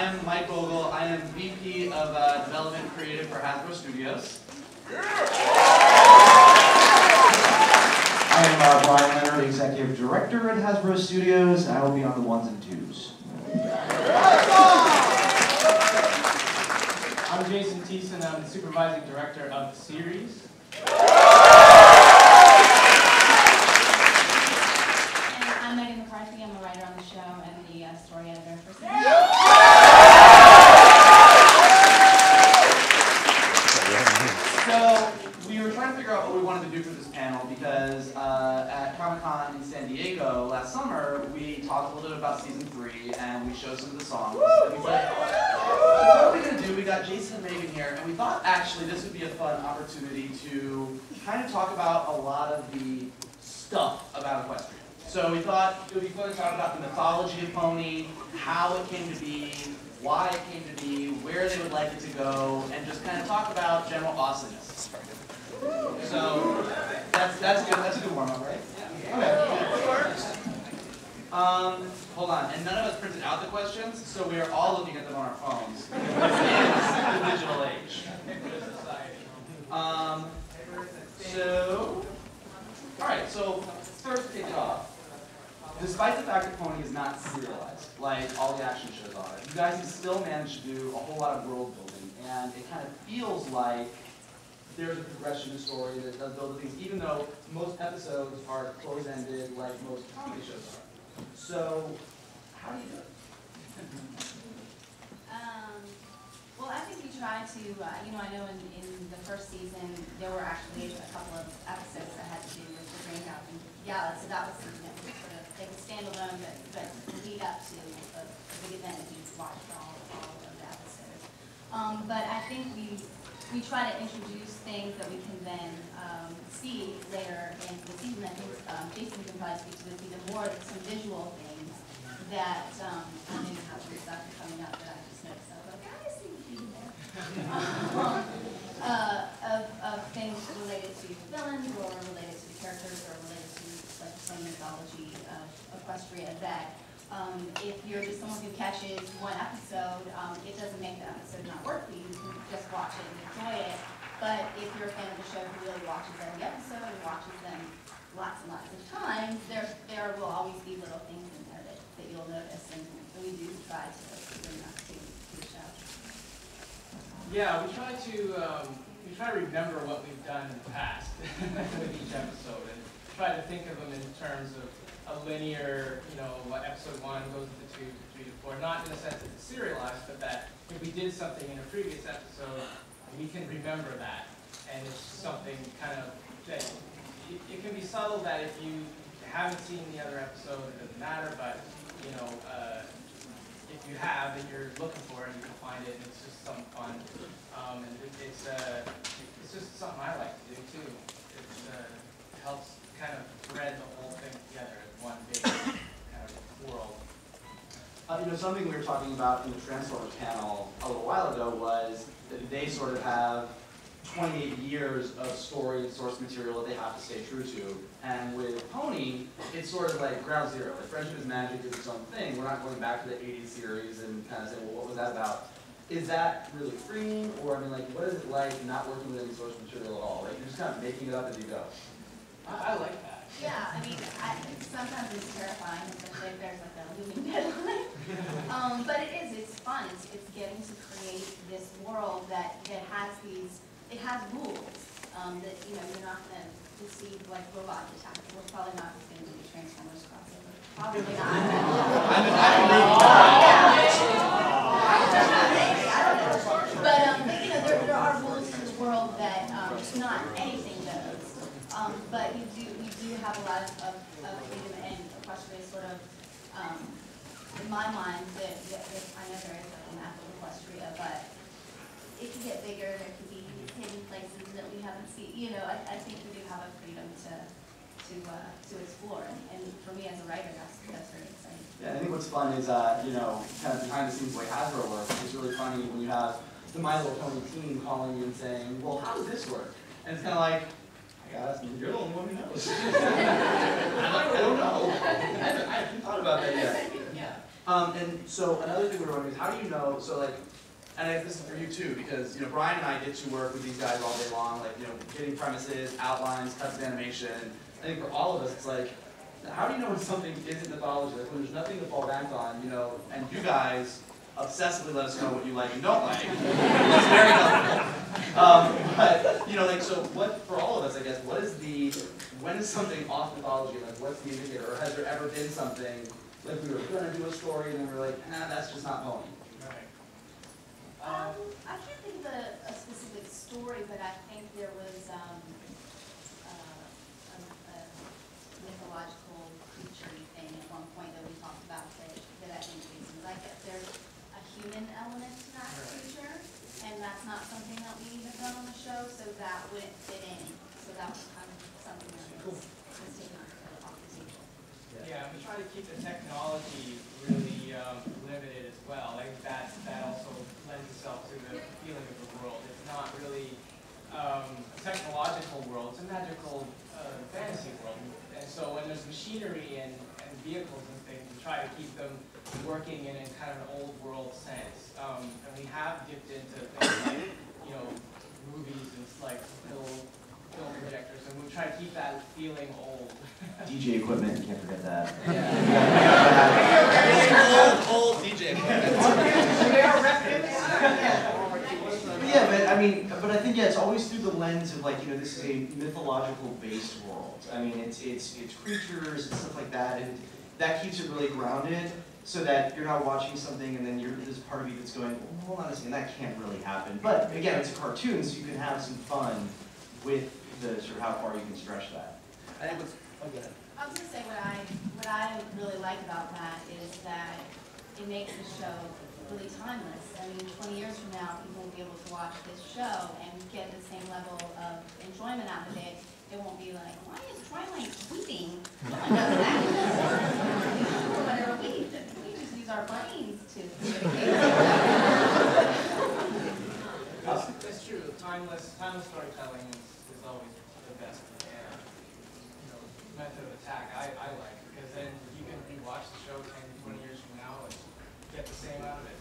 I'm Mike Vogel. I am VP of Development Creative for Hasbro Studios. I am Brian Leonard, Executive Director at Hasbro Studios, and I will be on the ones and twos. I'm Jason Thiessen. I'm the Supervising Director of the series. I'm Megan McCarthy. I'm a writer on the show and the story editor for series. So we were trying to figure out what we wanted to do for this panel because at Comic-Con in San Diego last summer, we talked a little bit about season 3 and we showed some of the songs. And we said, what are we going to do? We got Jason and Megan here, and we thought actually this would be a fun opportunity to kind of talk about a lot of the stuff about Equestria. So we thought it would be fun to talk about the mythology of Pony, how it came to be, why it came to be, where they would like it to go, and just kind of talk about general awesomeness. So that's good. That's a good warm up, right? Okay. Hold on. And none of us printed out the questions, so we are all looking at them on our phones. It's the digital age. All right. So first, to kick it off. Despite the fact that Pony is not serialized, like all the action shows are, you guys have still managed to do a whole lot of world building, and it kind of feels like there's a progression in story that does build the things, even though most episodes are close-ended like most comedy shows are. So, how do you do it? Well, I think we try to, I know in the first season, there were actually a couple of episodes that had to do with the Green Out and Gala, so that was something that was sort of, they could stand alone, but lead up to a big event if you watched all of the episodes. But I think we try to introduce things that we can then see later in the season. I think Jason can probably speak to this even more, some visual things that, I know you have some stuff coming up that I just noticed. I was like, I see what you did there. Of things related to the villains or related to the characters or related to like some mythology of Equestria that if you're just someone who catches one episode, it doesn't make the episode not worth it. You can just watch it and enjoy it. But if you're a fan of the show who really watches every episode and watches them lots and lots of times, there will always be little things in there that you'll notice, and we do try to bring that to the show. Yeah, we try to remember what we've done in the past with each episode, and try to think of them in terms of a linear, episode 1 goes into 2 to 3 to 4, not in the sense that it's serialized, but that if we did something in a previous episode, we can remember that, and it's something kind of that it can be subtle that if you haven't seen the other episode, it doesn't matter, but if you have and you're looking for it, you can find it, and it's just something fun, and it's just something I like to do too. It helps kind of thread the whole thing together as one big kind of world. Something we were talking about in the Transformers panel a little while ago was that they sort of have 28 years of story and source material that they have to stay true to. And with Pony, it's sort of like ground zero. Like Friendship is Magic is its own thing. We're not going back to the 80s series and kind of saying, well, what was that about? Is that really freeing? Or, what is it like not working with any source material at all? Like, you're just kind of making it up as you go. I like that. Yeah, sometimes it's terrifying, especially if there's like a looming deadline. But it's fun. It's getting to create this world that has it has rules that you're not going to see like robots attack. We're probably not going to do the Transformers crossover. Probably not. I don't know. But there are rules to the world that not anything goes. But you do have a lot of freedom, and Equestria is sort of, in my mind, that I know there is like a map of Equestria, but it can get bigger. There can be hidden places that we haven't seen. I think we do have a freedom to explore, and for me as a writer, that's very exciting. Yeah, I think what's fun is kind of behind the scenes way Hasbro works. It's really funny when you have the My Little Pony team calling you and saying, well, how does this work? And it's kind of like, you're the only one who knows. I don't know. I haven't thought about that yet. Yeah. And so another thing we were wondering is how do you know, so like, and I guess this is for you too, because Brian and I get to work with these guys all day long, like getting premises, outlines, cuts of animation. I think for all of us, it's like, how do you know when something isn't mythology? Like when there's nothing to fall back on, and you guys obsessively let us know what you like and don't like. It's very helpful. But like, so what for all of us, I guess, when is something off mythology? Like, what's the indicator? Or has there ever been something like we were going to do a story and then we were like, that's just not pony? Right. I can't think of a specific story, but I think there was a mythological creature thing at one point that we talked about that I think is like there's a human element to that creature, and that's not something that we have done on the show, so that wouldn't fit in. So that was kind of something that was taken off the table. Yeah, we try to keep the technology really limited as well. Like that also lends itself to the feeling of the world. It's not really a technological world, it's a magical fantasy world. And so when there's machinery and vehicles and things, we try to keep them working in a kind of an old world sense. And we have dipped into things like, movies and like film projectors, and we try to keep that feeling old. DJ equipment, you can't forget that. Old DJ equipment. But I think it's always through the lens of like, this is a mythological based world. I mean, it's creatures and stuff like that, and that keeps it really grounded, so that you're not watching something and then there's part of you that's going, well, hold on a second, that can't really happen. But again, it's a cartoon, so you can have some fun with the sort of how far you can stretch that. I think what's, okay. I was going to say what I really like about that is that it makes the show really timeless. I mean, 20 years from now, people will be able to watch this show and get the same level of enjoyment out of it. It won't be like, why is Twilight weeping? No one does that. Or whatever. We just use our brains to That's true. Timeless storytelling is always the best method of attack I like, because then you can rewatch the show 10, 20 years from now and get the same out of it.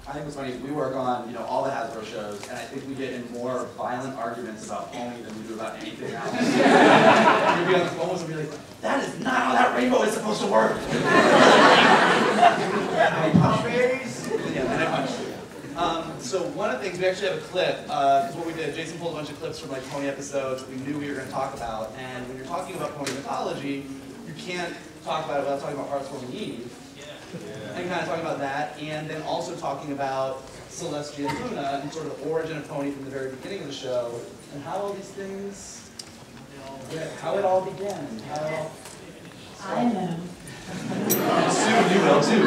I think what's funny is we work on all the Hasbro shows, and I think we get in more violent arguments about Pony than we do about anything else. We'll be on the phone and be like, that is not how that rainbow is supposed to work. So one of the things, we actually have a clip, because what we did, Jason pulled a bunch of clips from like Pony episodes that we knew we were going to talk about, and when you're talking about Pony mythology, you can't talk about it without talking about Heartswarming Eve. And kind of talking about that, and then also talking about Celestia and Luna, and sort of the origin of Pony from the very beginning of the show, and how all these things, how it all began. I know. Soon you will too.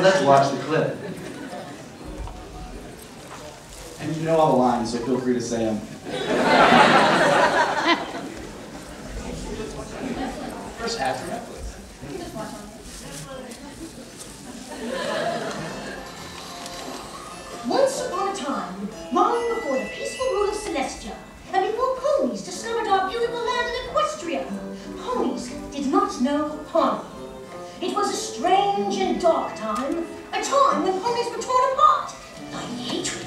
Let's watch the clip. And you know all the lines, so feel free to say them. First ad for Netflix. Once upon a time, long before the peaceful rule of Celestia, and before ponies discovered our beautiful land in Equestria, ponies did not know harm. It was a strange and dark time, a time when ponies were torn apart by hatred.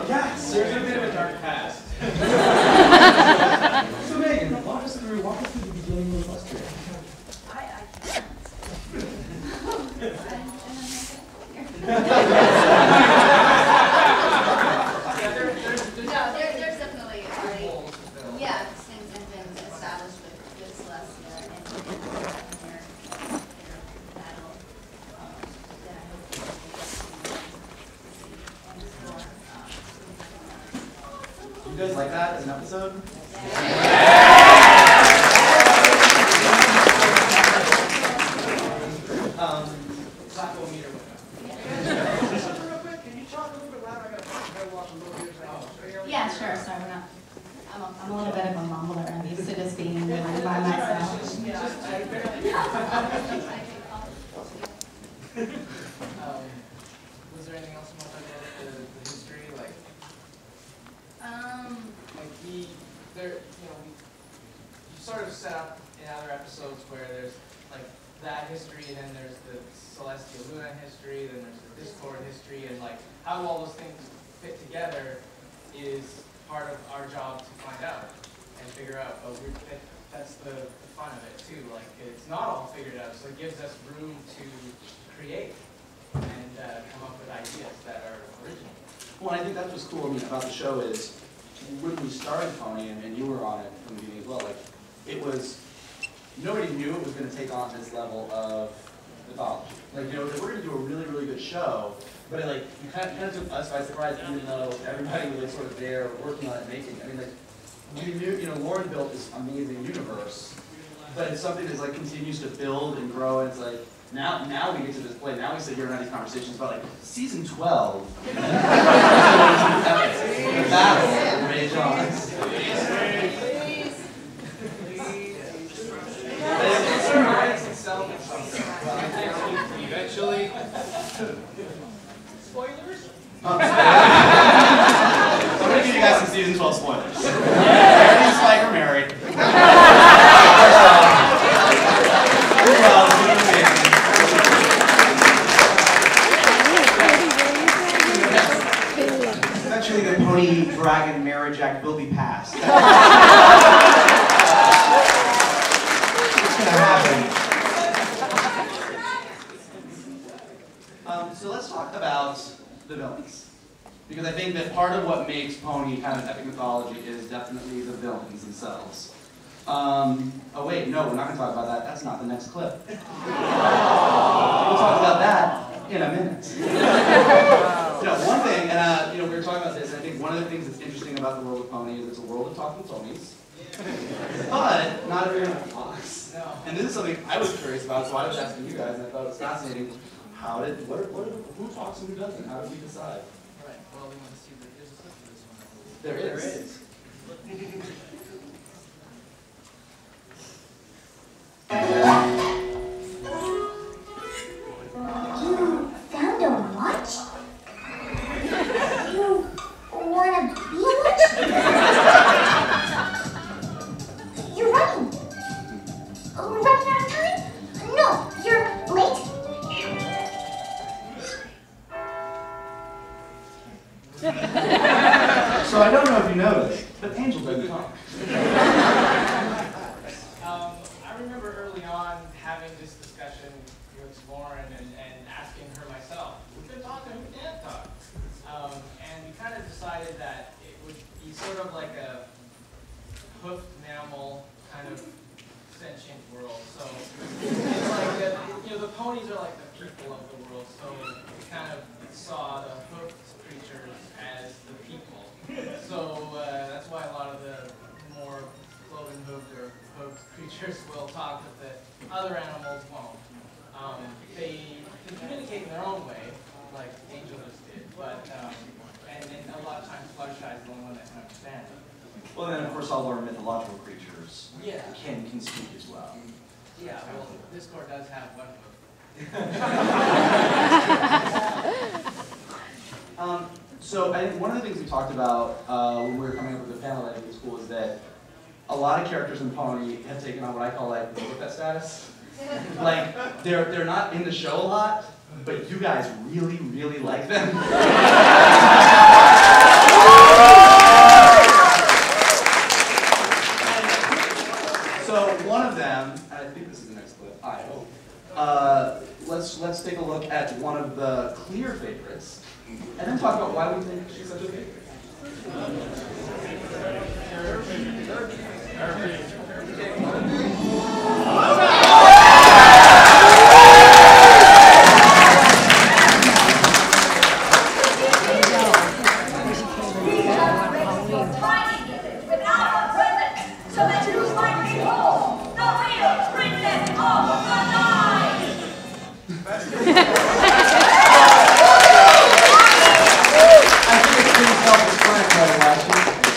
Yes! There's a bit of a dark past. So Megan, walk us through the beginning of Equestria. I can't. No, there's definitely already, things have been established with Celestia and their battle that I hope to see. You guys like that as an episode? Taco meter. Yeah, sure. Sorry, we're not. I'm a little bit of a mumbler. I'm used to just being by myself. Was there anything else you want to talk about the history, like you sort of set up in other episodes where there's like that history, and then there's the Celestial Luna history, then there's the Discord history, and like how all those things fit together is part of our job to find out and figure out. But that's the fun of it too. Like it's not all figured out, so it gives us room to create and come up with ideas that are original. Well, I think that's what's cool about the show is when we started Pony, and you were on it from the beginning as well, like it was, nobody knew it was going to take on this level of mythology. Like, you know, we're going to do a really, really good show, but it kind of took us by surprise, even though everybody was like sort of there working on it, making it. I mean, like, we knew, you know, Lauren built this amazing universe, but it's something that's like continues to build and grow, and it's like, now we get to this point, now we sit here and have these conversations about like, season 12. The battle of Ray Johns. Eventually. Spoilers? I'm going to give you guys some season 12 spoilers. Mary and Spike are married. Eventually the Pony Dragon Marriage Act will be passed. It's going to happen. So let's talk about the villains. Because I think that part of what makes Pony kind of epic mythology is definitely the villains themselves. Oh wait, no, we're not going to talk about that. That's not the next clip. We'll talk about that in a minute. You know, one thing, and you know, we were talking about this, and I think one of the things that's interesting about the world of Pony is it's a world of talking ponies, but not everyone talks. No. And this is something I was curious about, so I was asking you guys, and I thought it was fascinating. Who talks and who doesn't? How did we decide? Right. Well, we want to see that there's a clip of this one. There is. You found a watch? You wanna be a watch? You're running. Running out of time? No, you're late. So I don't know if you noticed, but Angel doesn't talk. I remember early on having this discussion with Lauren and asking her myself, who can talk and who can't talk? And we kind of decided that it would be sort of like a hoofed mammal kind of sentient world. So it's like, you know, the ponies are like the people of the world, so we kind of saw the hoofed creatures as the people. So that's why a lot of the more cloven hoofed or hoofed creatures will talk, but the other animals won't. They can communicate in their own way, like Angel just did, but and a lot of times Fluttershy is the only one that can understand it. Well, then of course all our mythological creatures Yeah. can speak as well. Yeah, well, Discord does have one hoof. So I think one of the things we talked about when we were coming up with the panel that I think is cool is that a lot of characters in Pony have taken on what I call like Boba Fett status. Like they're not in the show a lot, but you guys really, really like them. So one of them, and I think this is the next clip, I hope. Let's take a look at one of the clear favorites, and then talk about why we think she's such a favorite.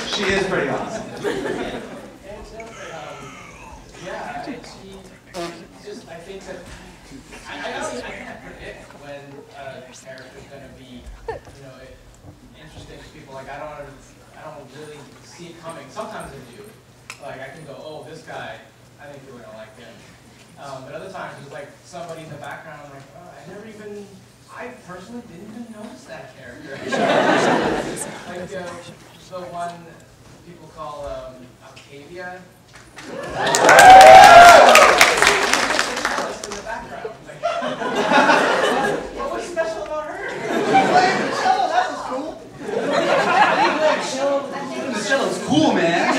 She is pretty awesome. Yeah, and she just, I think that, I can't predict when a character's going to be, you know, interesting to people. Like I don't really see it coming. Sometimes I do. Like I can go, oh, this guy, I think you're gonna like him. But other times there's like somebody in the background. I'm like, oh, I personally didn't even notice that character. Like the one people call Octavia. In the background. Like, what was special about her? Playing the cello, that was cool. The cello's cool, man.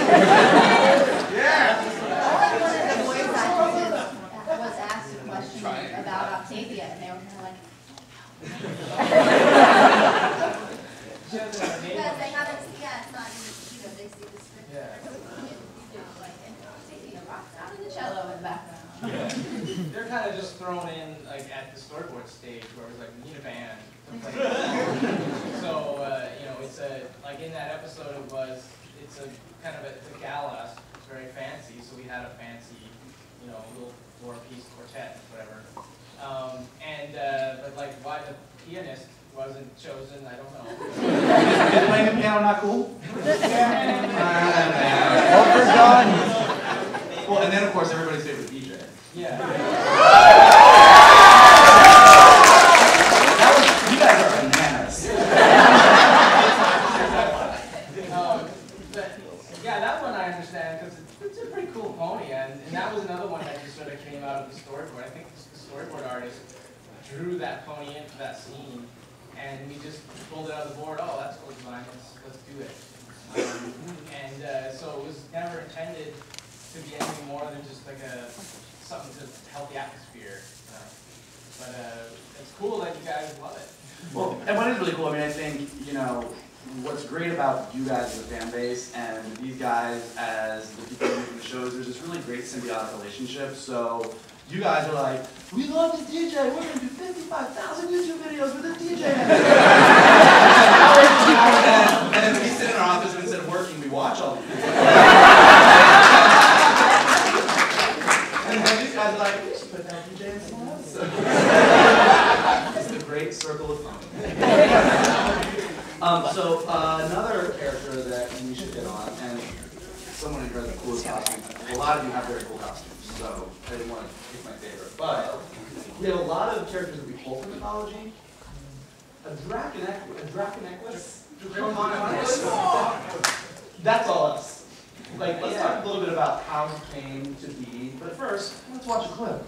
Yeah. Was asked a question about Octavia, and they were kind of like, because they haven't, it's not, they see the script. Yeah. Like, and Octavia rocks out in the cello in the background. They're kind of just thrown in like at the storyboard stage where it's like we need a band to play. So it's like in that episode it's a kind of a gala. It's very fancy, so we had a fancy little 4-piece quartet, whatever. But like why the pianist wasn't chosen, I don't know. Is playing the piano not cool? Overdone. Well, and then of course everybody's favorite DJ. Yeah. You guys are bananas. Yeah, that one I understand because it's a pretty cool pony, and that was another one that just sort of came out of the storyboard. I think the storyboard artist drew that pony into that scene, and we just pulled it out of the board. Oh, that's cool design. Let's do it. So it was never intended to be anything more than just like something to help the atmosphere. But it's cool that you guys love it. Well, and what is really cool, I mean, I think, what's great about you guys as a fan base and these guys as the people who make the shows, there's this really great symbiotic relationship. So you guys are like, we love the DJ, we're going to do 55,000 YouTube videos with a DJ. And then we sit in our office and instead of working, we watch all the videos. And then these guys are like, we should put that DJ in someone else. It's the great circle of fun. Another character that we should get on, and someone who has the coolest costume. A lot of you have very cool costumes, so I didn't want to pick my favorite. But we have a lot of characters that we pull from mythology. A Draconeckless? That's all us. Like, let's talk a little bit about how he came to be. But first, let's watch a clip.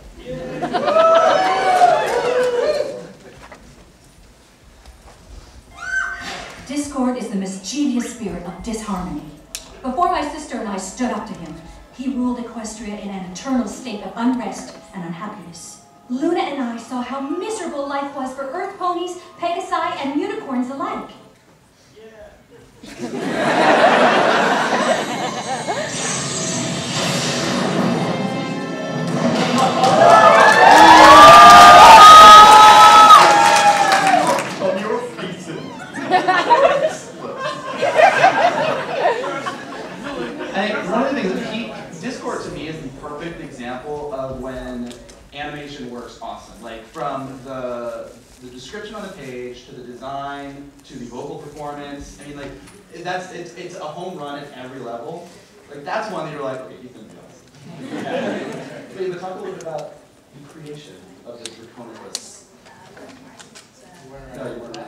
Discord is the mischievous spirit of disharmony. Before my sister and I stood up to him, he ruled Equestria in an eternal state of unrest and unhappiness. Luna and I saw how miserable life was for earth ponies, pegasi, and unicorns alike. One of the things that Discord to me is the perfect example of when animation works awesome. Like from the description on the page to the design to the vocal performance. I mean, like it's a home run at every level. Like that's one that you're like, okay, he's gonna do this. But talk a little bit about the creation of this Draconeckless. No, you weren't.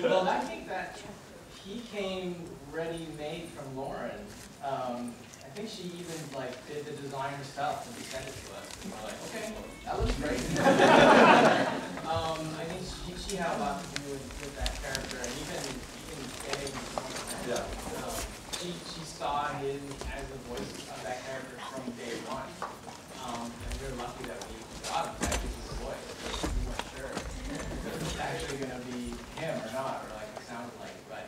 Well, I think that he came ready-made from Lauren. I think she even did the design herself and sent it to us. And we're like, okay, that looks great. I think she had a lot to do with that character, and even Dave. Yeah. She saw him as the voice of that character from day one. And we were lucky that we got him. That gives us a voice. We weren't sure if it was actually going to be him or not, or like it sounded like. But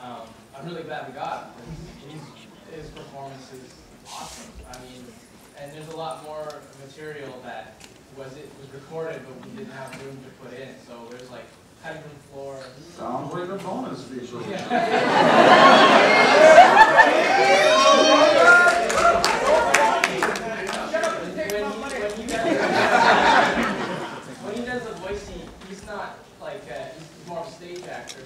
I'm really glad we got him. His performance is awesome. I mean, and there's a lot more material that was recorded, but we didn't have room to put in. So there's like cutting room floor. Sounds like a bonus feature. When he does the voice, he's not like he's more of a stage actor.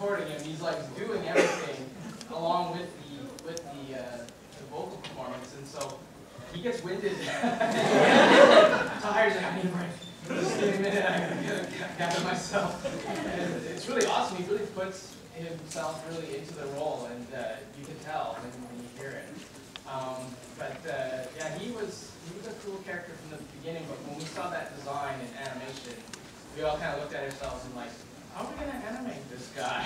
recording him. He's like doing everything along with the vocal performance, and so he gets winded. Tired, like, I need a break. Just give me a minute, I gotta gather myself. And it's really awesome. He really puts himself really into the role, and you can tell when you hear it. Yeah, he was a cool character from the beginning, but when we saw that design and animation, we all kind of looked at ourselves and like, how are we gonna animate this guy?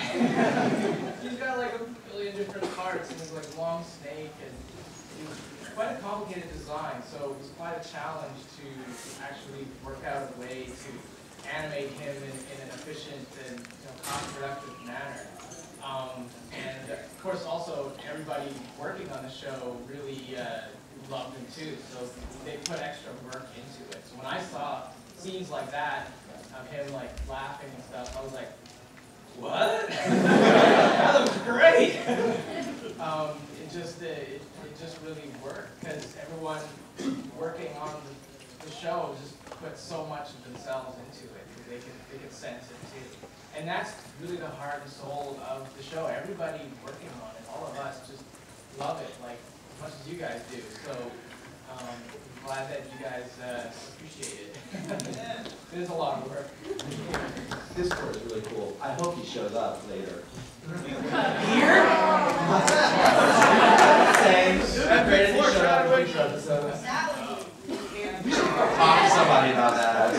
He's got like a billion different parts and he's like long snake, and it was quite a complicated design, so it was quite a challenge to actually work out a way to animate him in an efficient and cost-productive manner. And of course, also everybody working on the show really loved him too, so they put extra work into it. So when I saw scenes like that of him like laughing and stuff, I was like, what? That looks great. It just really worked because everyone working on the show just put so much of themselves into it. They could sense it too. And that's really the heart and soul of the show. Everybody working on it, all of us just love it like as much as you guys do. So I'm glad that you guys appreciate it. It is a lot of work. Discord is really cool. I hope he shows up later. Here? Thanks. Great if he showed up in future episodes. We should talk to somebody about that.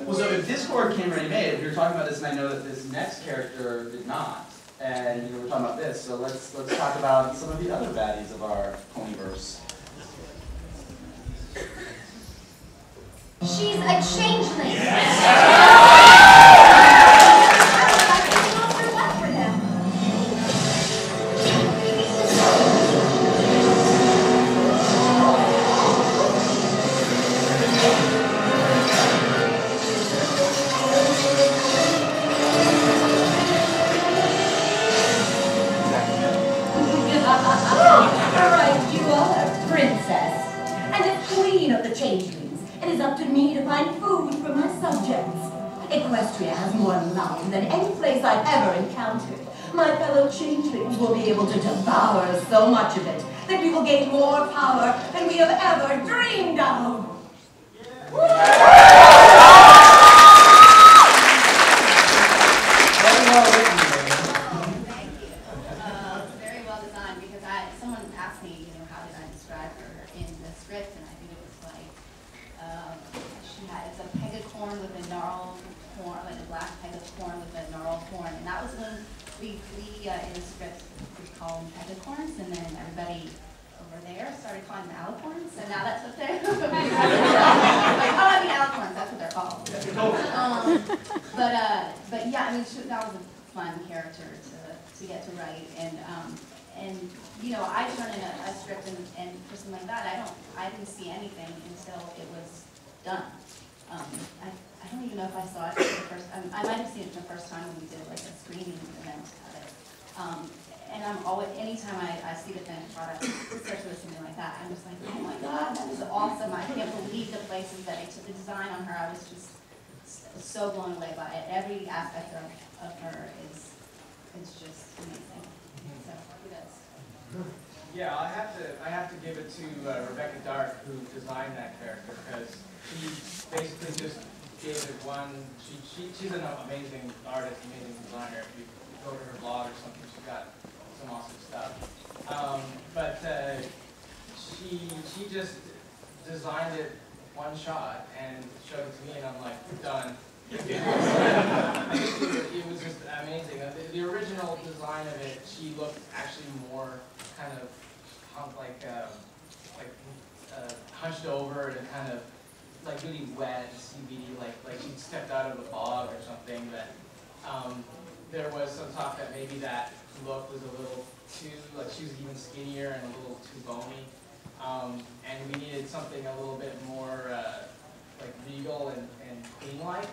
Well, so if Discord came ready-made, we were talking about this, and I know that this next character did not. And we're talking about this, so let's talk about some of the other baddies of our ponyverse. She's a changeling. Yes. Right, you are, princess, and as queen of the changelings. It is up to me to find food for my subjects. Equestria has more land than any place I've ever encountered. My fellow changelings will be able to devour so much of it that we will gain more power than we have ever dreamed of. Very well designed, because someone asked me, how did I describe her in the script, and I think it was like, it's a pegacorn with a gnarled horn, like a black pegacorn with a gnarled horn, and that was when we in the script, we call them pegacorns, and then everybody over there started calling them alicorns, and now that's what they're, like, oh, I mean alicorns, that's what they're called. But yeah, I mean, that was a fun character to get to write, and I turn in a script and for something like that, I didn't see anything until it was done. I don't even know if I saw it for the first time. I might have seen it for the first time when we did like a screening event of it. And I'm always, anytime I see the finished product, especially with something like that, I'm just like, oh my God, that is awesome. I can't believe the places that they took the design on her. I was just so blown away by it. Every aspect of her is just amazing. So kudos. Yeah, I have to give it to Rebecca Dark, who designed that character, because she basically just gave it one. She's an amazing artist, amazing designer. If you go to her blog or something, she's got some awesome stuff. She just designed it one shot and showed it to me, and I'm like, done. It was just amazing. The original design of it, she looked actually more kind of hunched over and kind of like really wet, CBD, like she'd stepped out of a bog or something. But there was some talk that maybe that look was a little too, like she was even skinnier and a little too bony. And we needed something a little bit more like regal and queen-like.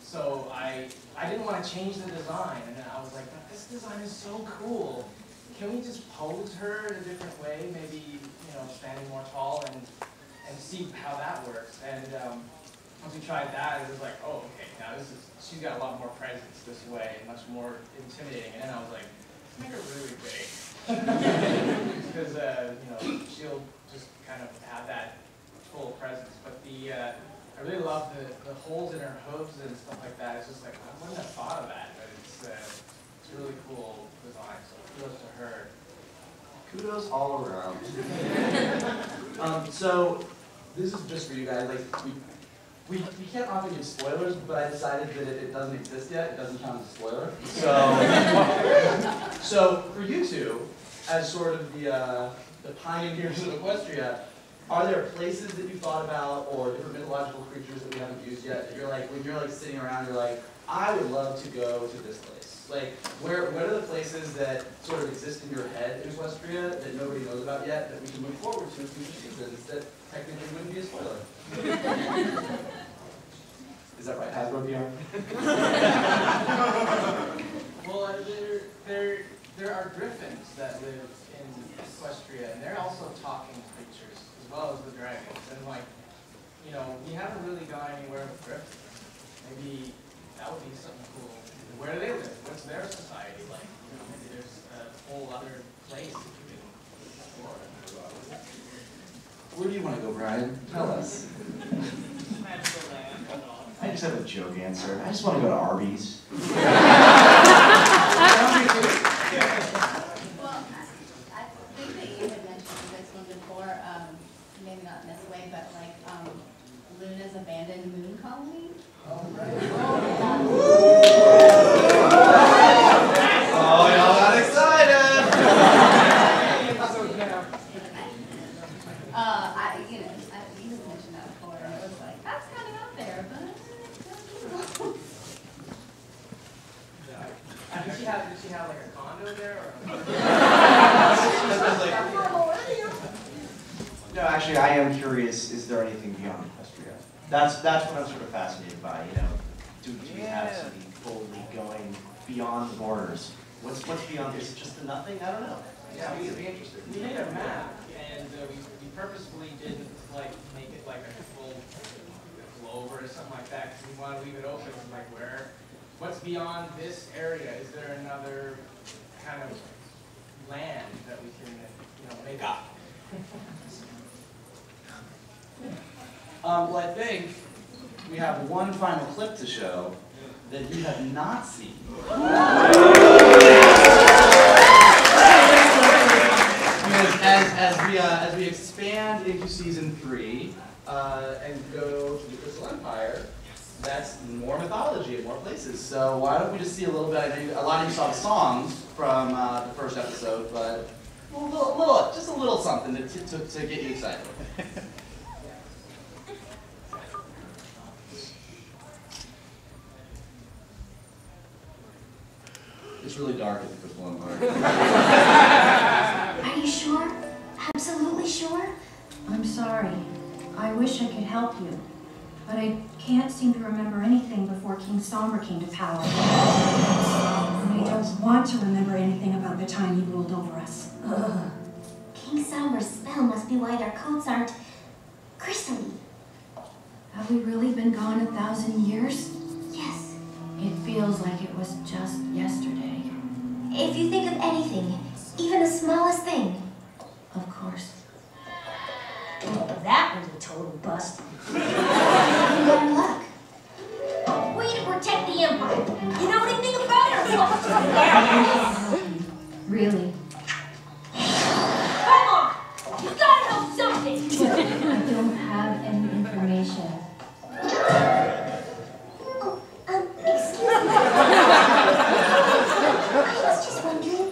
So I didn't want to change the design, and then I was like, this design is so cool. Can we just pose her in a different way? Maybe, standing more tall and see how that works. And once we tried that, it was like, oh, okay, now she's got a lot more presence this way, much more intimidating. And then I was like, let's make her really big. Because, she'll just kind of have that full presence. But I really love the holes in her hooves and stuff like that. It's just like, I wouldn't have thought of that, but it's a really cool design. So kudos to her. Kudos all around. So this is just for you guys. Like we can't often give spoilers, but I decided that it doesn't exist yet. It doesn't count as a spoiler. So for you two, as sort of the pioneers of Equestria, are there places that you thought about or different mythological creatures that we haven't used yet that you're like, when you're like sitting around, you're like, I would love to go to this place? Like, what are the places that sort of exist in your head in Equestria that nobody knows about yet that we can move forward to in future seasons that technically wouldn't be a spoiler? Is that right? Hasbro PR? Well, there are griffins that live in Equestria, and they're also talking creatures, as well as the dragons. And like, we haven't really gone anywhere with griffins. Maybe that would be something cool. Where do they live? What's their society like? Maybe there's a whole other place that you can explore. Where do you want to go, Brian? Tell us. I just have a joke answer. I just want to go to Arby's. Well, I think that you had mentioned this one before, maybe not in this way, but like Luna's abandoned moon colony. Oh, y'all got excited! You had mentioned that before, and it was like, that's kind of out there, but Did she have like a condo there? Or? No, actually, I am curious, is there anything beyond Equestria? That's what I'm sort of fascinated by, Do we have something boldly going beyond the borders? What's beyond? Is it just the nothing? I don't know. Yeah, It'd be interesting. We made a map, and we purposefully didn't like make it like a full globe or something like that, because we want to leave it open. Like, what's beyond this area? Is there another kind of land that we can, make up? Well, I think we have one final clip to show that you have not seen. Because as we expand into season 3 and go to the Crystal Empire, that's more mythology in more places. So why don't we just see a little bit? I know a lot of you saw the songs from the first episode, but just a little something to get you excited. It's really dark at the Crystal Empire. Are you sure? Absolutely sure? I'm sorry. I wish I could help you, but I can't seem to remember anything before King Somber came to power. And I don't want to remember anything about the time he ruled over us. Ugh. King Somber's spell must be why their coats aren't crystally. Have we really been gone 1,000 years? Yes. It feels like it was just yesterday. If you think of anything, even the smallest thing. Of course. Well, that was a total bust. Good luck. Way to protect the Empire. You know anything about it? Really? Come on! You gotta know something! I don't have any information. Excuse me. I was just wondering.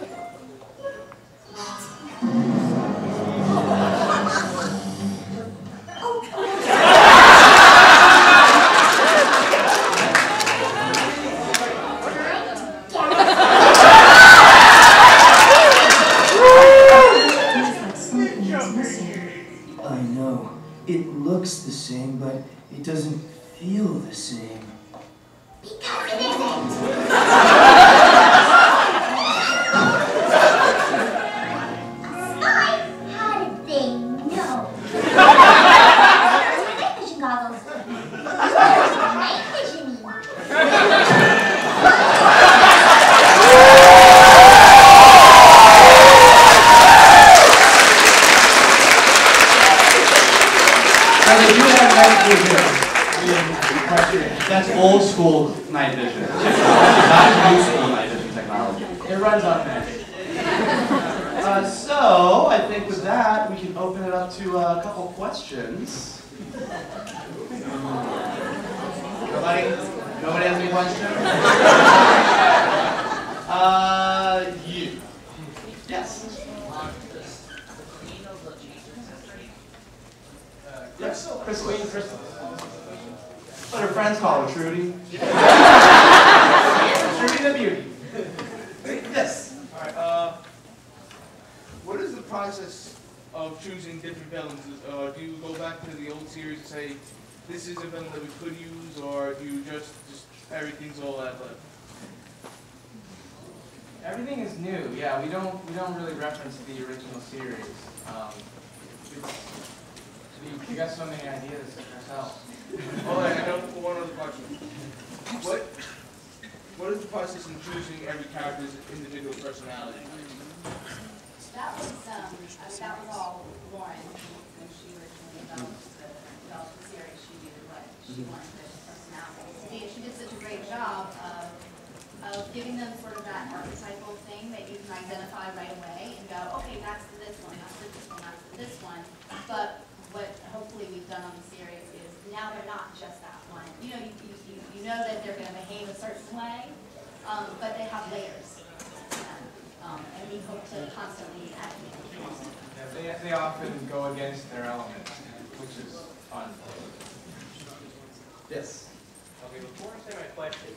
old school night vision technology, not new school night vision technology. It runs on magic. So, I think with that, we can open it up to a couple questions. Nobody has any questions? You. Yes. Crystal. What her friends call her, Trudy. Trudy the beauty. Yes. Alright, what is the process of choosing different villains? Do you go back to the old series and say, this is a villain that we could use, or do you just everything's all that, but Everything is new. Yeah, we don't really reference the original series. We got so many ideas ourselves. oh, I know one other question. What is the process in choosing every character's individual personality? That was, I mean, that was all Lauren, when she originally developed the series, she knew what she wanted their personalities to be. And she did such a great job of giving them sort of that archetypal thing that you can identify right away and go, okay, that's this one, that's this one, that's this one. But what hopefully we've done on the series is now they're not just that one. You know, you know that they're going to behave a certain way, but they have layers to them. And we hope to constantly add new things. Yeah, they often go against their element, which is fun. Yes. Okay, before I say my question,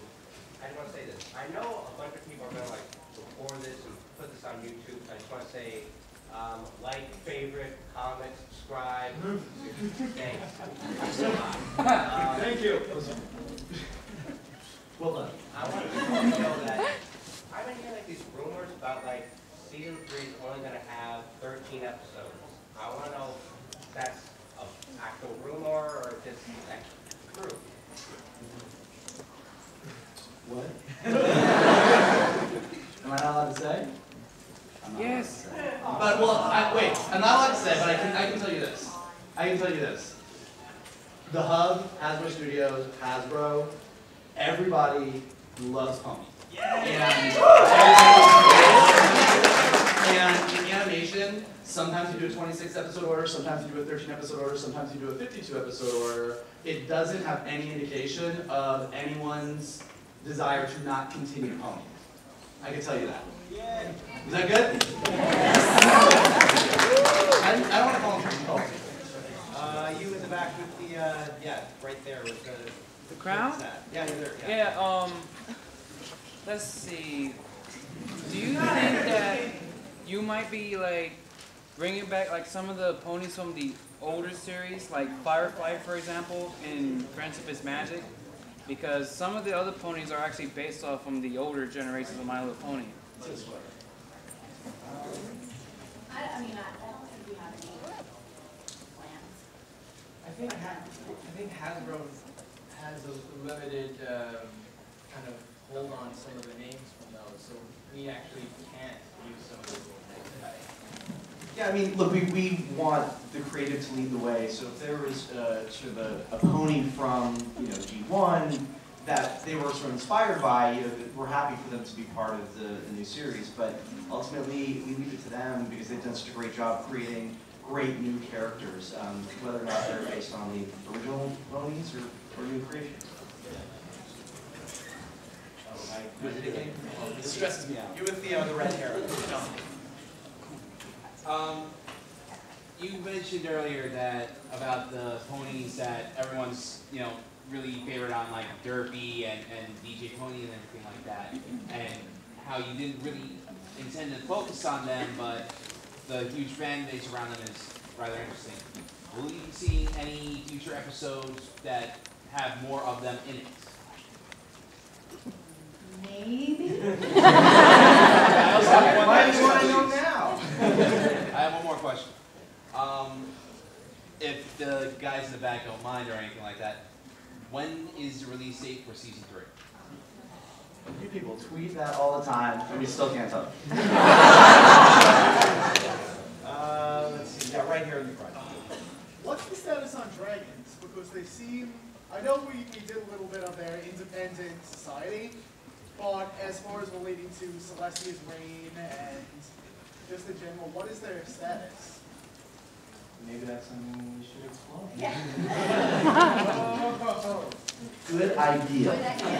I just want to say this. I know a bunch of people are going to record this and put this on YouTube. I just want to say, like, favorite, comment, subscribe. Thanks. Thank you. Well done. I want to know that I've been hearing these rumors about season 3 is only going to have 13 episodes. I want to know if that's an actual rumor or if it's actually true. What? Am I not allowed to say? Yes. But wait. I'm not allowed to say, but I can tell you this. I can tell you this. The Hub, Hasbro Studios, Hasbro, everybody loves Pony. And in animation, sometimes you do a 26 episode order, sometimes you do a 13 episode order, sometimes you do a 52 episode order. It doesn't have any indication of anyone's desire to not continue Pony. I can tell you that. Is that good? I don't want to call him. You in the back with the, yeah, right there with The crown? Yeah, you're there. Yeah, let's see. Do you think that you might be bringing back some of the ponies from the older series, like Firefly, for example, in Friendship is Magic? Because some of the other ponies are actually based off from the older generations of My Little Pony. I don't think we have any plans. I think Hasbro has a limited kind of hold on some of the names from those, so we actually can't use some of those old names. Yeah, I mean, look, we want the creative to lead the way. So if there was sort of a pony from G1 that they were sort of inspired by, we're happy for them to be part of the new series. But ultimately, we leave it to them because they've done such a great job creating great new characters, whether or not they're based on the original ponies or new creations. It stresses me out. You with the red hair. You mentioned earlier that about the ponies that everyone's really favorite on, like Derpy and DJ Pony and everything like that, and how you didn't really intend to focus on them, but the huge fan base around them is rather interesting. Will you be seeing any future episodes that have more of them in it? Maybe. Why do you want to know now? I have one more question. If the guys in the back don't mind or anything like that, when is the release date for season 3? You people tweet that all the time, and we still can't tell. Let's see. Yeah, right here in the front. What's the status on dragons? Because they seem I know we did a little bit of their independent society, but as far as relating to Celestia's reign and just in general, what is their status? Maybe that's something we should explore. Yeah. Good idea. Good idea.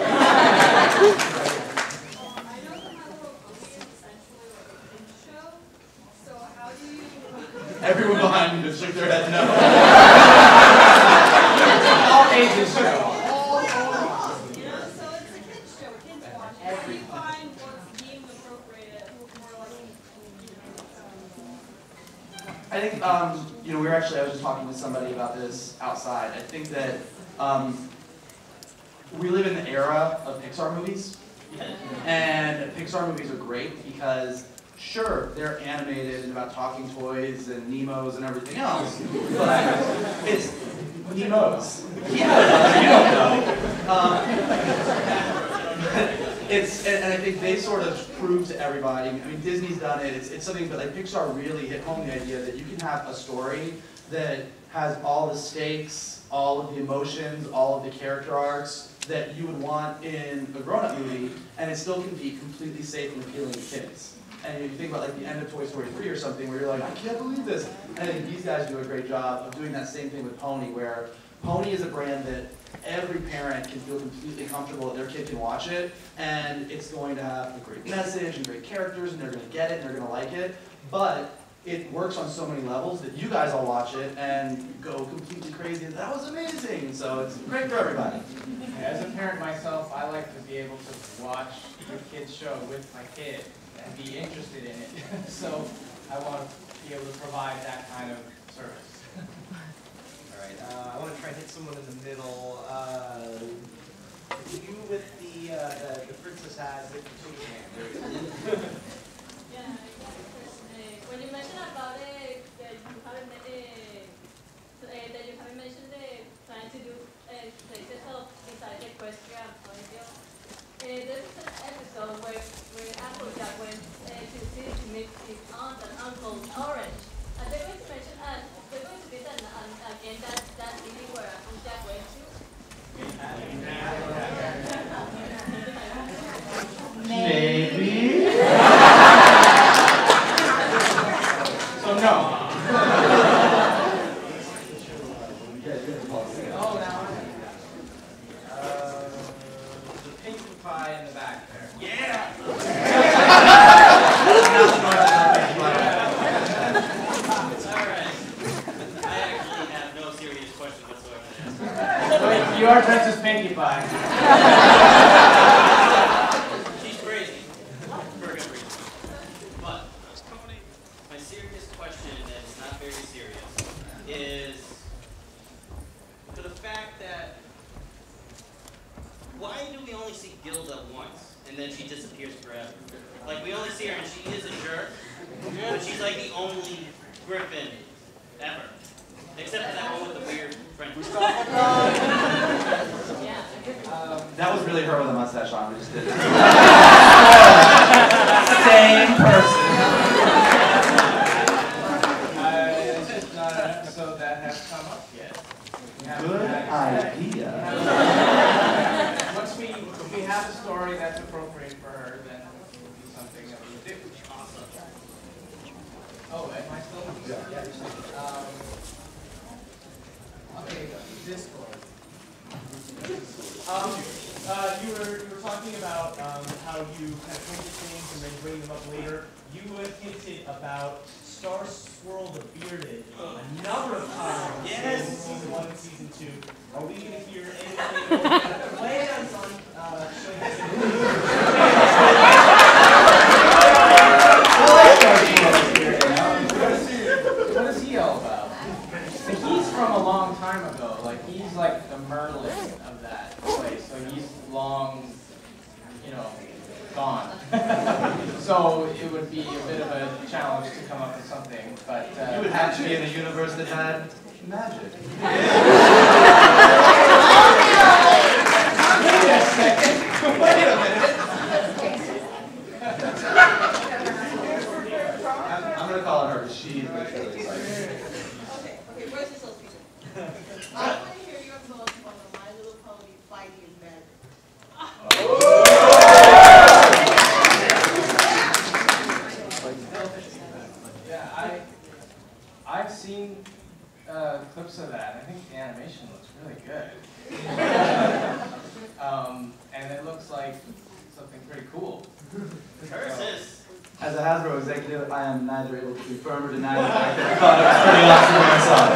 Everyone behind me just shook their head no. All ages show. You know, so it's a kids show, kids watch. How do you find what's deemed appropriate, more like, I think, you know, I was just talking with somebody about this outside. I think that we live in the era of Pixar movies, and Pixar movies are great because, sure, they're animated and about talking toys and Nemos and everything else, but it's Nemos. You don't know. And I think they sort of prove to everybody. I mean, Disney's done it. It's something, but like Pixar really hit home the idea that you can have a story that has all the stakes, all of the emotions, all of the character arcs that you would want in a grown-up movie, and it still can be completely safe and appealing to kids. And if you think about like the end of Toy Story 3 or something, where you're like, I can't believe this. And I think these guys do a great job of doing that same thing with Pony, where Pony is a brand that every parent can feel completely comfortable that their kid can watch it, and it's going to have a great message and great characters, and they're going to get it, and they're going to like it. But it works on so many levels that you guys all watch it and go completely crazy. And that was amazing. So it's great for everybody. As a parent myself, I like to be able to watch the kids show with my kid and be interested in it. So I want to be able to provide that kind of service. Alright, I want to try and hit someone in the middle. You with the princess has it. yeah, when you mentioned about it, that you haven't mentioned trying to do places of besides Equestria and Ponyville. There's an episode where Applejack went to the city to meet his aunt and uncle Orange. And they're going to mention, they're going to visit again that city where Applejack went to. Maybe. So no. Oh, now the pink pie in the back there. Yeah. You are Princess Pinkie Pie. She's crazy. For a good reason. But, my serious question, and it's not very serious, is for the fact that why do we only see Gilda once, and then she disappears forever? Like, we only see her and she is a jerk, but she's like the only Griffin ever. Except for that one with the weird French. That was really her with a mustache on. We just did it. Same person. It's not an episode that has come up yet. Good idea. Once we have a story that's appropriate for her, then it will be something that we would do. Awesome. Oh, am I still? Yeah. Okay, Discord. You were talking about how you kind of point to things and then bring them up later. You had hinted about Star Swirl the Bearded a number of times in season 1 and season 2. Are we going to hear anything plans on showing What is he all about? He's from a long time ago. Like, he's like the Merlin of that place. So he's long, gone. So it would be a bit of a challenge to come up with something. But You would have to be in a universe that had magic. Wait a second. Wait a minute. I'm gonna call her. She's literally like. Okay, where's the salespeople? I want to hear your thoughts on My Little seen clips of that. I think the animation looks really good. And it looks like something pretty cool. Curses. As a Hasbro executive, I am neither able to confirm or deny the fact that I thought it was pretty awesome when I saw it.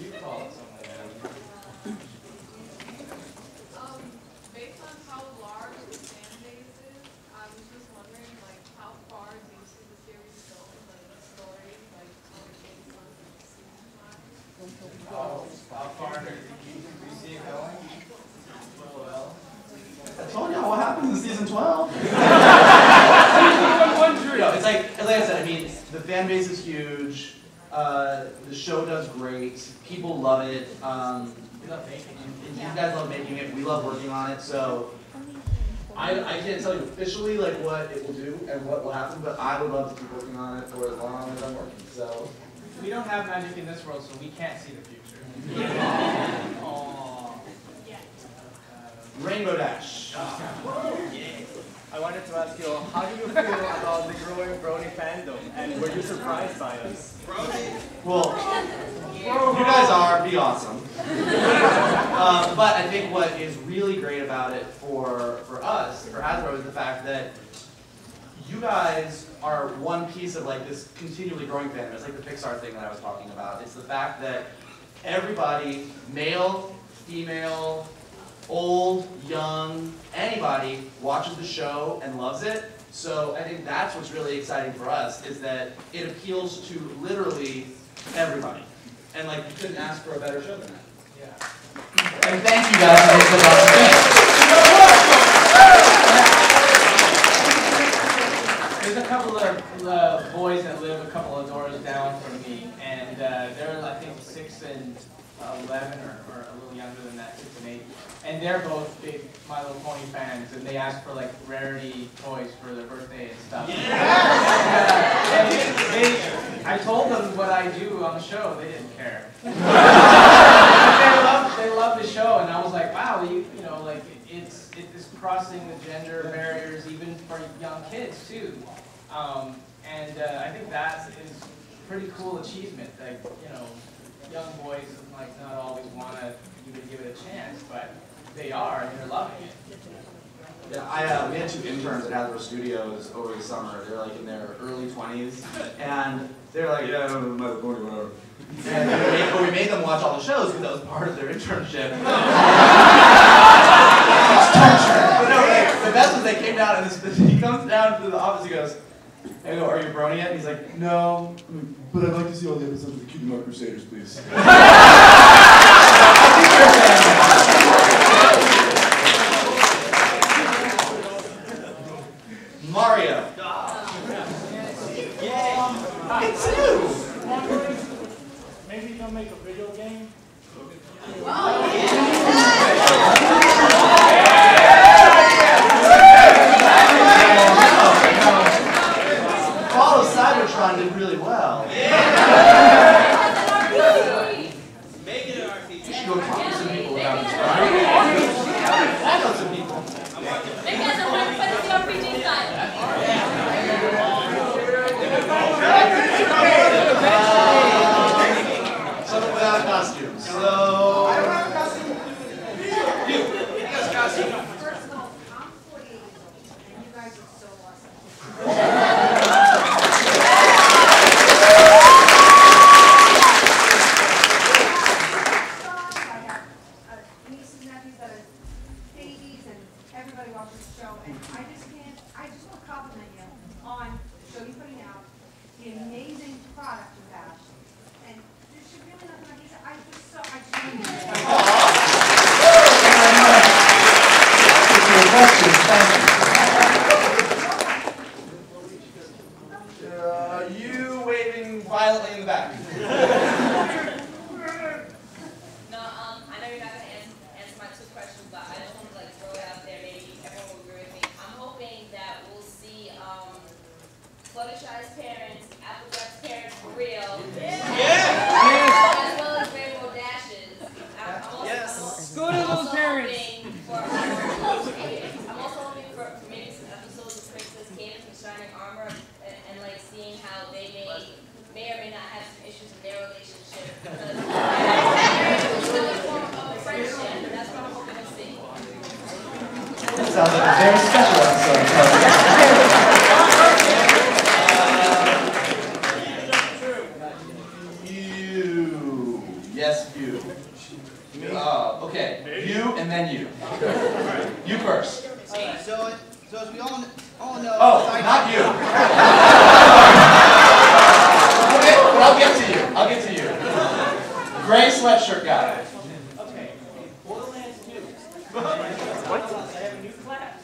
You call it something. Based on how large the fan base is, I was just wondering, like, how far do you see the series going, like the story, like based on season 5? How far do you see it going? Well, I told y'all what happens in season 12. No, it's like I said, I mean, the fan base is huge. The show does great. People love it. we love making it. You guys love making it. We love working on it. So I can't tell you officially like what it will do and what will happen, but I would love to keep working on it for as long as I'm working. So We don't have magic in this world, so we can't see the future. Rainbow Dash. I wanted to ask you, how do you feel about the growing Brony fandom, and were you surprised by us? Well, you guys are, be awesome. But I think what is really great about it for us, for Hasbro, is the fact that you guys are one piece of like this continually growing fandom. It's like the Pixar thing that I was talking about. It's the fact that everybody, male, female, old, young, anybody watches the show and loves it. So I think that's what's really exciting for us, is that it appeals to literally everybody. And like, you couldn't ask for a better show than that. Yeah. And thank you guys for making it There's a couple of boys that live a couple of doors down from me, and they're I think 6 and 11 or a little younger than that, 6 and 8. And they're both big My Little Pony fans, and they ask for like rarity toys for their birthday and stuff. And I told them what I do on the show. They didn't care. They love the show, and I was like, wow, you know, like it's crossing the gender barriers even for young kids too. And I think that is a pretty cool achievement. Like, you know, young boys like not always want to even give it a chance, but they are, and they're loving it. Yeah, we had 2 interns at Hasbro Studios over the summer. They're like in their early 20s, and they're like, yeah, I don't know, My Little Pony, whatever. And we made them watch all the shows because that was part of their internship. But no, the best was they came down, and he comes down to the office, he goes, I go, are you a brony yet? And he's like, no, but I'd like to see all the episodes of the Cutie Mark Crusaders, please. Mario. Me too. Maybe you can make a video game. Fall of Cybertron did really well. Make it an RPG. You should go talk to some people about this, right? I know some people. Make it as a Final Fantasy RPG style. Something without costumes. So I don't have a costume. You got a costume. First of all, I'm 48 years old, and you guys are so awesome. I have nieces and nephews that are babies, and everybody watches the show, and I just want to compliment you on the show you're putting out, the amazing product you have, and there should really nothing like this. I just You waving violently in the back. No, I know you're not gonna answer my 2 questions, but I just want to like throw it out there. Maybe everyone will agree with me. I'm hoping that we'll see Fluttershy's parents, Applejack's parents for real. Yeah. As well as Rainbow Dash's. I'm also Go to those parents. I'm also hoping for maybe some episodes of Prince shining armor and like seeing how they may or may not have some issues in their relationship because it's another form of a friendship, and that's what I'm hoping to see. That sounds like a very special episode. You. Yes, you. Okay. You and then you. You first. So as we all know. Oh, not you. Okay, but I'll get to you. I'll get to you. Gray sweatshirt guy. Okay. Borderlands 2. What? I have a new class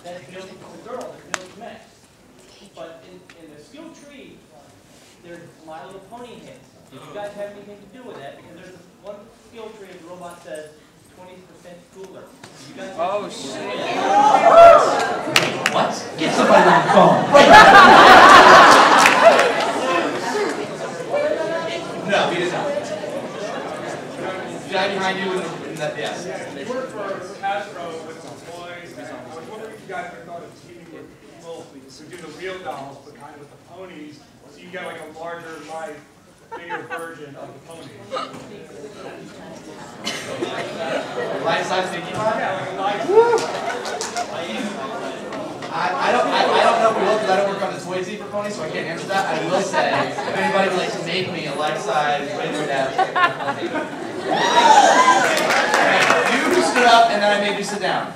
that deals with the girls, that deals with men. But in the skill tree, there's My Little Pony hits. Did you guys have anything to do with that? Because there's one skill tree and the robot says 20% cooler. You guys oh shit. What? Get somebody on the phone. Right. No, he does not. Guy behind you in that, yes. We work for Hasbro with some toys, and I was wondering if you guys ever thought of teaming with people to do the real dolls, but kind of with the ponies, so you get like a larger life, bigger version of the pony. Life-size Mickey Mouse? Yeah, like a life. I don't know if we will because I don't work on the toy team for ponies, so I can't answer that. I will say, if anybody would like to make me a life-size Razor Dash, you stood up and then I made you sit down.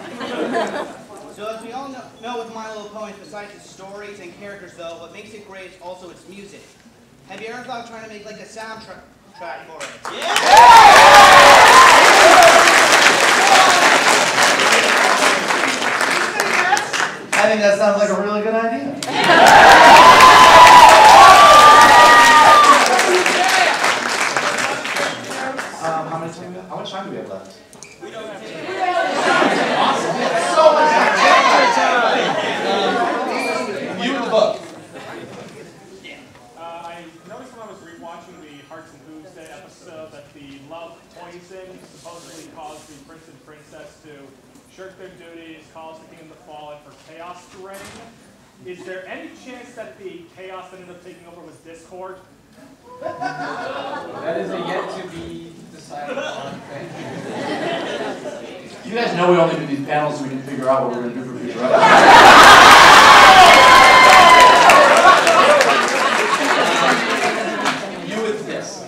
So as we all know with My Little Pony, besides its stories and characters though, what makes it great is also its music. Have you ever thought of trying to make like a soundtrack for it? I think that sounds like a really good idea. How much time do we have left? We don't have Awesome. We have so much time. You and the book. I noticed when I was rewatching the Hearts and Hooves Day episode that the love poison supposedly caused the prince and princess to shirk their duties, cause the kingdom to fall, and for chaos to reign. Is there any chance that the chaos that ended up taking over was discord? That is a yet to be decided upon thing. You guys know we only do these panels so we can figure out what we're going to do for future episodes. You with this.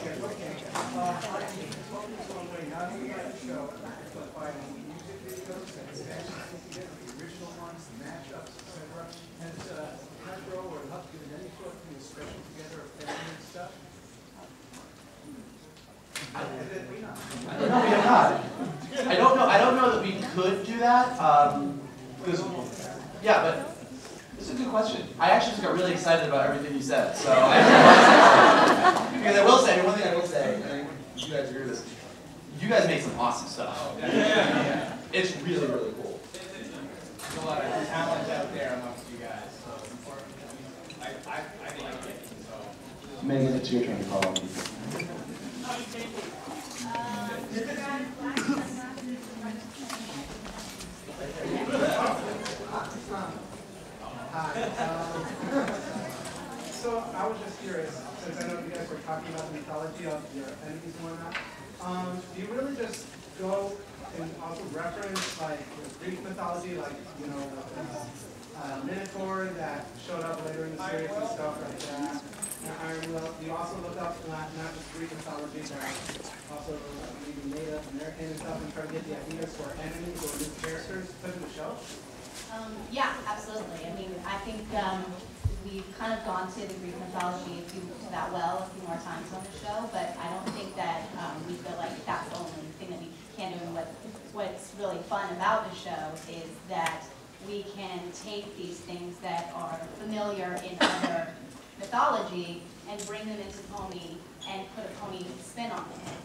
I don't know that we could do that. Because, yeah, but this is a good question. I actually just got really excited about everything you said. So because I will say, one thing I will say, and I think you guys agree with this, you guys make some awesome stuff. Yeah. It's really, really cool. There's a lot of talent out there amongst you guys, so I like it. So. Megan, it's your turn to call on people. Hi. So I was just curious, since I know you guys were talking about the mythology of your enemies and whatnot, do you really just go and also reference like Greek mythology, like, you know, the Minotaur that showed up later in the series and stuff like that? You also look up not just Greek mythology, but also maybe Native American and stuff, and try to get the ideas for enemies or new characters put in the show? Yeah, absolutely. I mean, I think we've kind of gone to the Greek mythology a few more times on the show, but I don't think that we feel like that's the only thing that we can do. And what's really fun about the show is that we can take these things that are familiar in other mythology and bring them into pony and put a pony spin on it.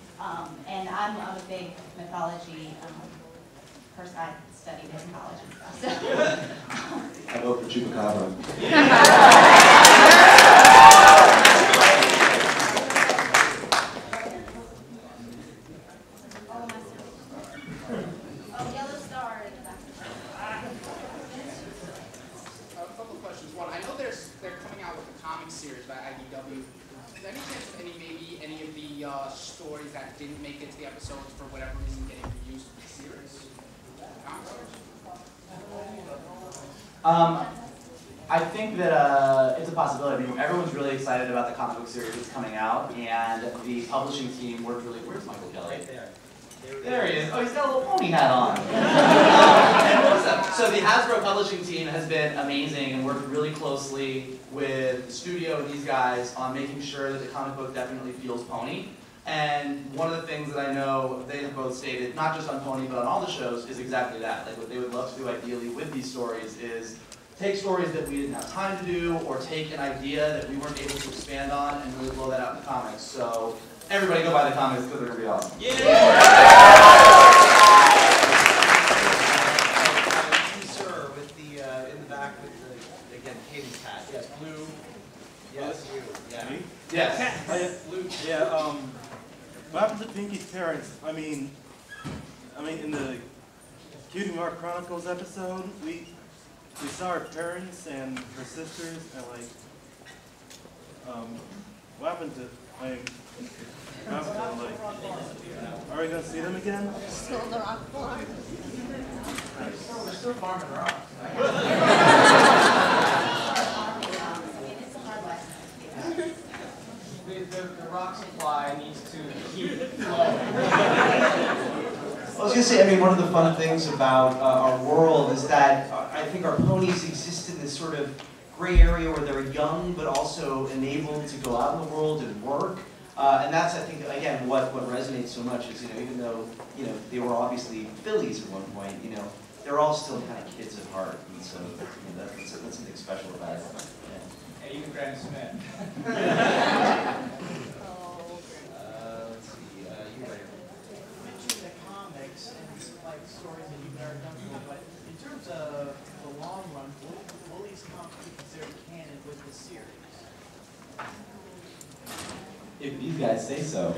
And I'm a big mythology person. I studied it in college and stuff. So. I vote for Chupacabra. A couple of questions. One, I know there's didn't make it to the episodes for whatever reason getting used to the series? I think that it's a possibility. I mean, everyone's really excited about the comic book series that's coming out, and the publishing team worked really. Where's Michael Kelly? Right there. There he is. Oh, he's got a little pony hat on. So the Hasbro publishing team has been amazing and worked really closely with the studio and these guys on making sure that the comic book definitely feels pony. And one of the things that I know they have both stated, not just on Pony, but on all the shows, is exactly that. Like what they would love to do ideally with these stories is take stories that we didn't have time to do, or take an idea that we weren't able to expand on and really blow that out in the comics. So everybody go buy the comics because they're going to be awesome. Sir, with the in the back with the again Katie's hat. Yes, blue. Yes, blue. Yeah. Me? Yes. Blue. Yeah. What happened to Pinky's parents? I mean, in the Cutie Mark Chronicles episode, we saw her parents and her sisters, and like, what happened to like? Are we gonna see them again? Still the rock farm. We're still farming rocks. The rock supply needs to keep flowing. I was going to say, I mean, one of the fun things about our world is that I think our ponies exist in this sort of gray area where they're young but also enabled to go out in the world and work. And that's, I think, again, what resonates so much is, even though, they were obviously fillies at one point, they're all still kind of kids at heart. And so, that's something special about it. And even Graham Smith. Let's see, you right. The comics and like stories that you've never done before, but in terms of the long run, will these comics be considered canon with the series? If these guys say so.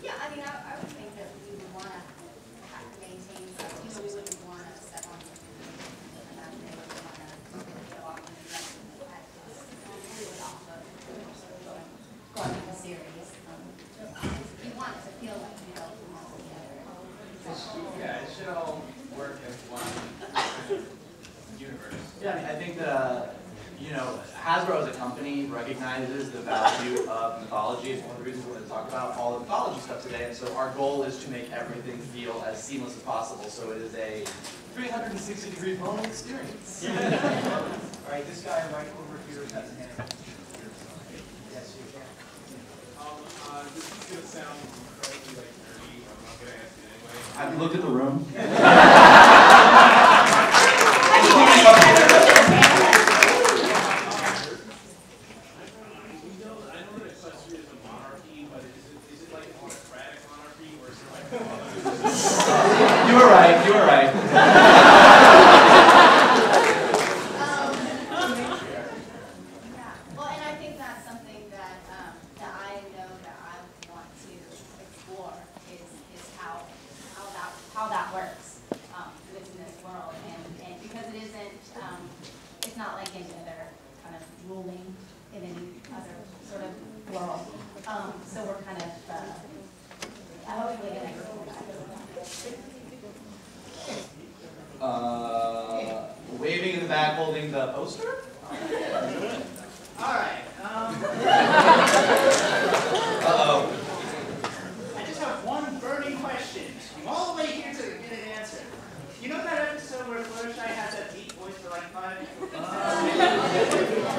Yeah, I mean, I would think that we would want to maintain, we wouldn't want to step on the imaginary, we would want to go off in the direction that we would off of going with the series. You want it to feel like you know all together. Yeah, it should all work as one universe. Yeah, I mean, I think that, Hasbro as a company recognizes the value of mythology. It's one of the reasons we're going to talk about all the mythology stuff today. And so our goal is to make everything feel as seamless as possible. So it is a 360-degree pony experience. All right, this guy right over here has a hand. Yes, you can. This is going to sound incredibly nerdy. I'm not going to ask it anyway. Have you looked at the room? You were right. Well, and I think that's something that I know that I want to explore is how that works within this world, and because it isn't, it's not like any other kind of ruling in any other sort of world. So we're kind of hopefully going to. Waving in the back, holding the poster? All right. Uh-oh. I just have one burning question. I'm all the way here to get an answer. You know that episode where Fluttershy has that deep voice for like 5 minutes?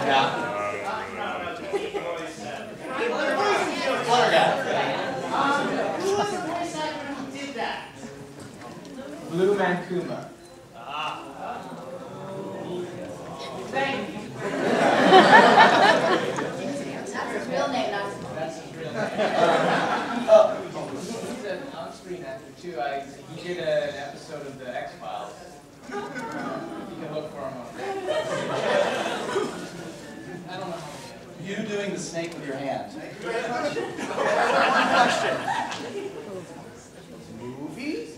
Yeah. No, the deep voice. Flutter guy. Who was the voice actor who did that? Blue Mancuma. Thank you. That's his real name, not his That's his real name. He's an on-screen actor too. He did an episode of the X-Files. You can look for him on there. I don't know. You doing the snake with your hand. Thank you very much. Movies?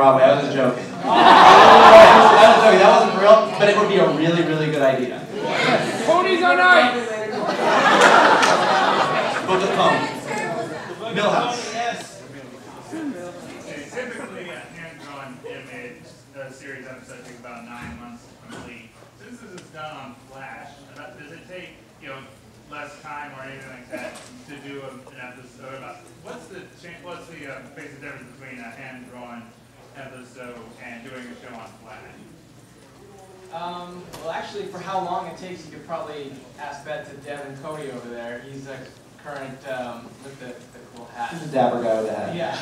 Broadway. I was just joking. That wasn't real, but it would be a really, really good idea. Ponies on ice! Book of Pony. Millhouse. Typically, a hand-drawn image, the series episode takes about 9 months to complete. Since this is done on Flash, does it take less time or anything like that to do an episode? What's the basic difference between a hand-drawn episode and doing a show on Flash? Well, actually, for how long it takes, you could probably ask that to Devin Cody over there. He's a current, with the cool hat. He's a dapper guy with a hat. Yeah,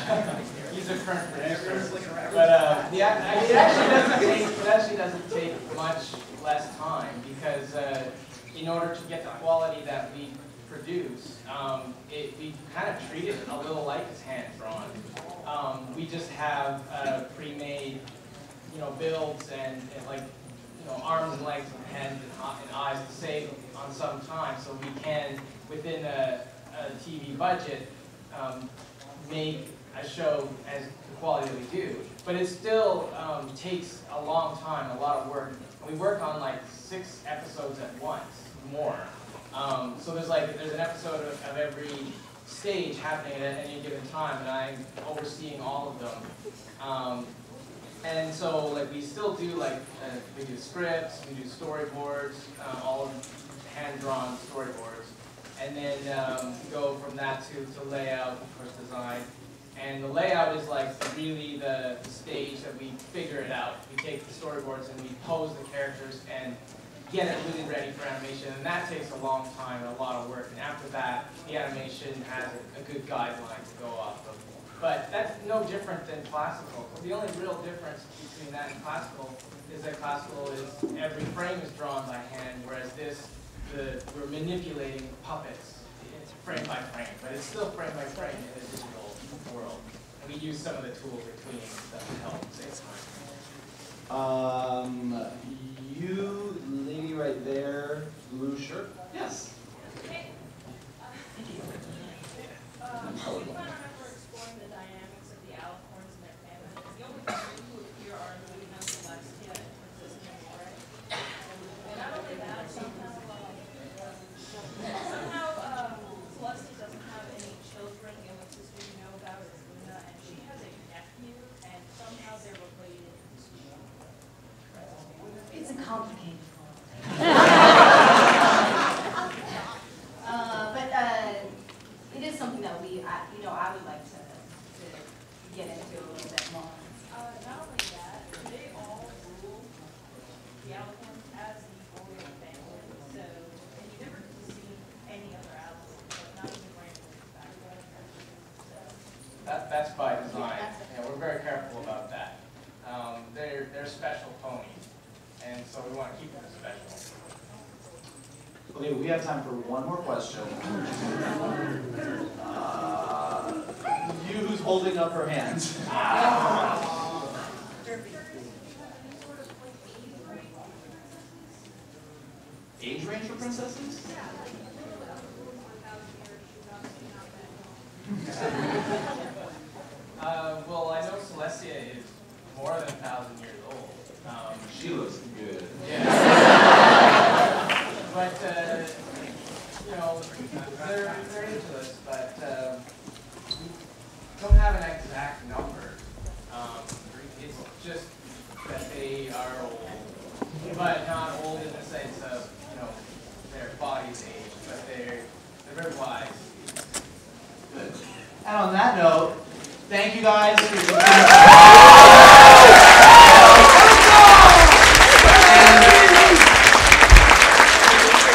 he's a current producer. But it actually doesn't take much less time because in order to get the quality that we produce, we kind of treat it a little like it's hand-drawn. We just have pre-made, builds and like, arms and legs and hands and eyes to save on some time, so we can, within a TV budget, make a show as the quality that we do. But it still takes a long time, a lot of work. We work on like 6 episodes at once, more. So there's an episode of every stage happening at any given time, and I'm overseeing all of them. And so we still do we do scripts, we do storyboards, all hand-drawn storyboards, and then go from that to layout, of course, design. And the layout is really the stage that we figure it out. We take the storyboards and we pose the characters and get it really ready for animation, and that takes a long time and a lot of work. And after that, the animation has a good guideline to go off of. But that's no different than classical. The only real difference between that and classical is that classical is every frame is drawn by hand, whereas this, we're manipulating puppets. It's frame by frame, but it's still frame by frame in a digital world. And we use some of the tools between stuff to help save time. You lady right there, blue shirt. Yes. It's a complicated But it is something that I would like to get into a little bit more. Not only that, they all rule the Alicorns as the Oreo family. So, and you never get to see any other Alicorns, not even randomly back. That's by design. Yeah, we're very careful about that. They're special ponies, and so we want to keep them special. Okay, we have time for one more question. You who's holding up her hand. Age range for princesses? Well, I know Celestia is more than 1,000 years old. She looks good. Yeah. But, they're ageless, but we don't have an exact number. It's just that they are old, but not old in the sense of, their body's age, but they're very wise. Good. And on that note, thank you guys for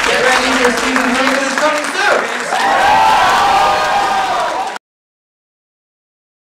Get ready for season